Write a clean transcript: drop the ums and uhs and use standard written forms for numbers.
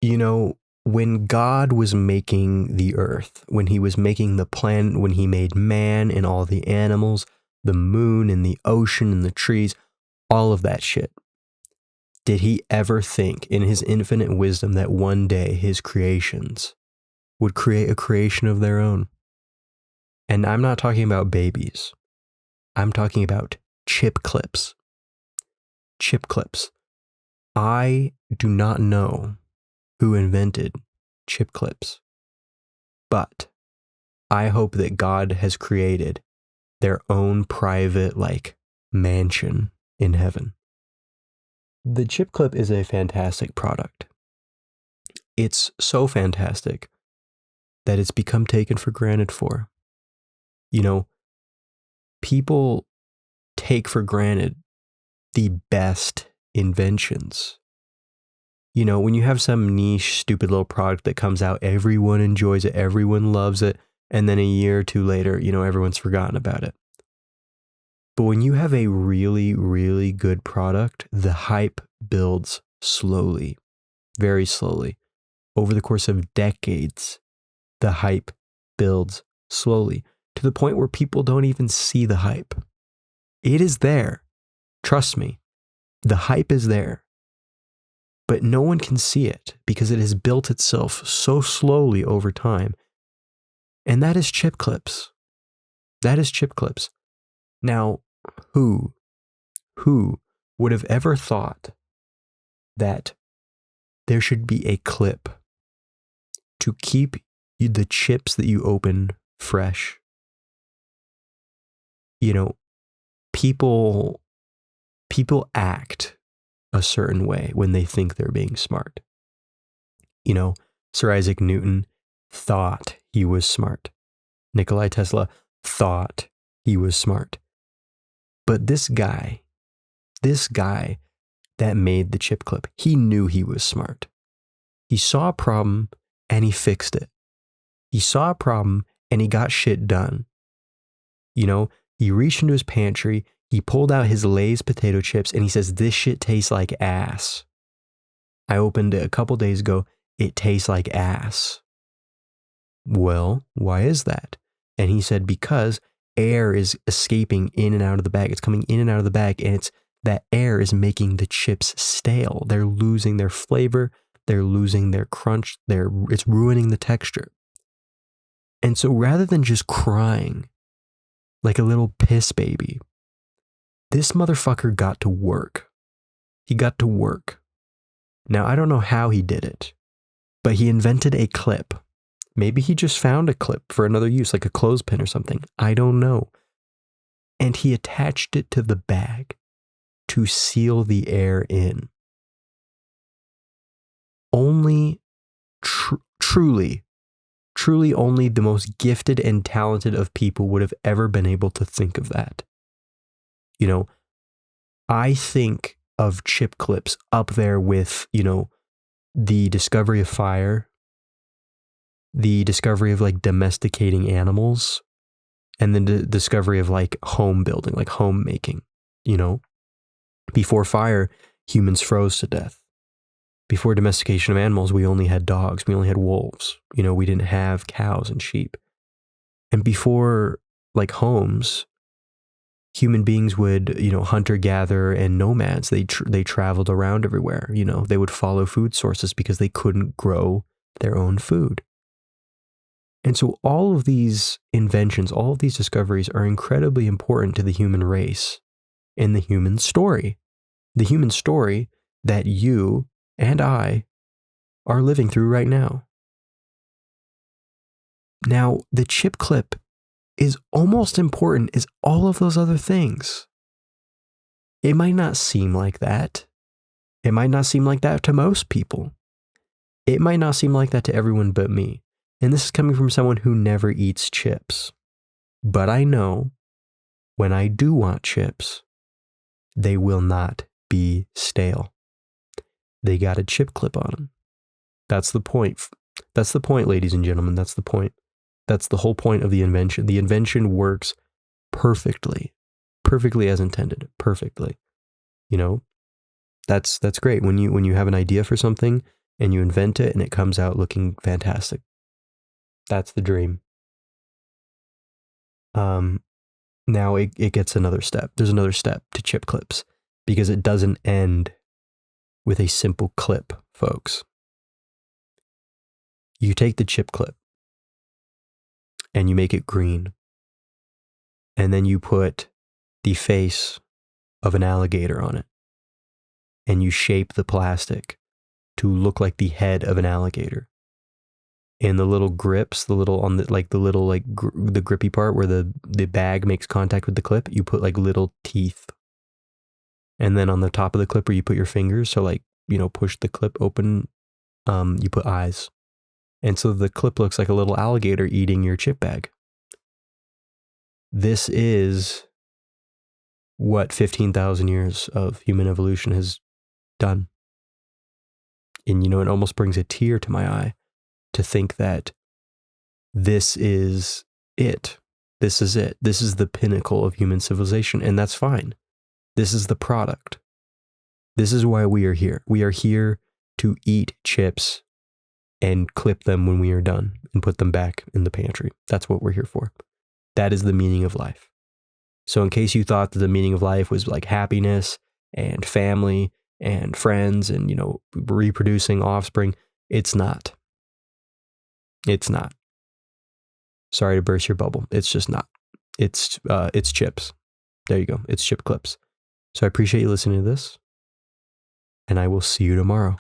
You know, when God was making the earth, when he was making the planet, when he made man and all the animals, the moon and the ocean and the trees, all of that shit, did he ever think in his infinite wisdom that one day his creations would create a creation of their own? And I'm not talking about babies. I'm talking about chip clips. Chip clips. I do not know who invented chip clips, but I hope that God has created their own private, mansion in heaven. The chip clip is a fantastic product. It's so fantastic that it's become taken for granted for. You know, people take for granted the best inventions. You know, when you have some niche, stupid little product that comes out, everyone enjoys it, everyone loves it, and then a year or two later, everyone's forgotten about it. But when you have a really, really good product, the hype builds slowly, very slowly. Over the course of decades, the hype builds slowly to the point where people don't even see the hype. It is there. Trust me, the hype is there. But no one can see it because it has built itself so slowly over time. And that is chip clips. That is chip clips. Now, who would have ever thought that there should be a clip to keep the chips that you open fresh? People act a certain way when they think they're being smart. Sir Isaac Newton thought he was smart. Nikola Tesla thought he was smart. But this guy that made the chip clip, he knew he was smart. He saw a problem and he fixed it. He saw a problem and he got shit done. He reached into his pantry, he pulled out his Lay's potato chips, and he says, "This shit tastes like ass. I opened it a couple days ago. It tastes like ass." Well, why is that? And he said, because air is escaping in and out of the bag. It's coming in and out of the bag, and that air is making the chips stale. They're losing their flavor. They're losing their crunch. It's ruining the texture. And so rather than just crying like a little piss baby, this motherfucker got to work. He got to work. Now, I don't know how he did it, but he invented a clip. Maybe he just found a clip for another use, like a clothespin or something. I don't know. And he attached it to the bag to seal the air in. Only truly only the most gifted and talented of people would have ever been able to think of that. I think of chip clips up there with, the discovery of fire, the discovery of domesticating animals, and then the discovery of home building, home making. Before fire, humans froze to death. Before domestication of animals, we only had dogs, we only had wolves. We didn't have cows and sheep. And before homes, human beings would, hunter-gatherer and nomads. They traveled around everywhere. They would follow food sources because they couldn't grow their own food. And so all of these inventions, all of these discoveries are incredibly important to the human race and the human story. The human story that you and I are living through right now. Now, the chip clip is almost important as all of those other things. It might not seem like that. It might not seem like that to most people. It might not seem like that to everyone but me. And this is coming from someone who never eats chips. But I know when I do want chips, they will not be stale. They got a chip clip on them. That's the point. That's the point, ladies and gentlemen. That's the point. That's the whole point of the invention. The invention works perfectly as intended, perfectly. That's great. When you have an idea for something and you invent it and it comes out looking fantastic. That's the dream. Now it gets another step. There's another step to chip clips because it doesn't end with a simple clip, folks. You take the chip clip and you make it green, and then you put the face of an alligator on it, and you shape the plastic to look like the head of an alligator. And the little grips, the little on the the grippy part where the bag makes contact with the clip, you put like little teeth. And then on the top of the clip where you put your fingers, so like, push the clip open, you put eyes. And so the clip looks like a little alligator eating your chip bag. This is what 15,000 years of human evolution has done. And it almost brings a tear to my eye to think that this is it. This is it. This is the pinnacle of human civilization, and that's fine. This is the product. This is why we are here. We are here to eat chips and clip them when we are done and put them back in the pantry. That's what we're here for. That is the meaning of life. So in case you thought that the meaning of life was like happiness and family and friends and, reproducing offspring, it's not. It's not. Sorry to burst your bubble. It's just not. It's chips. There you go. It's chip clips. So I appreciate you listening to this, and I will see you tomorrow.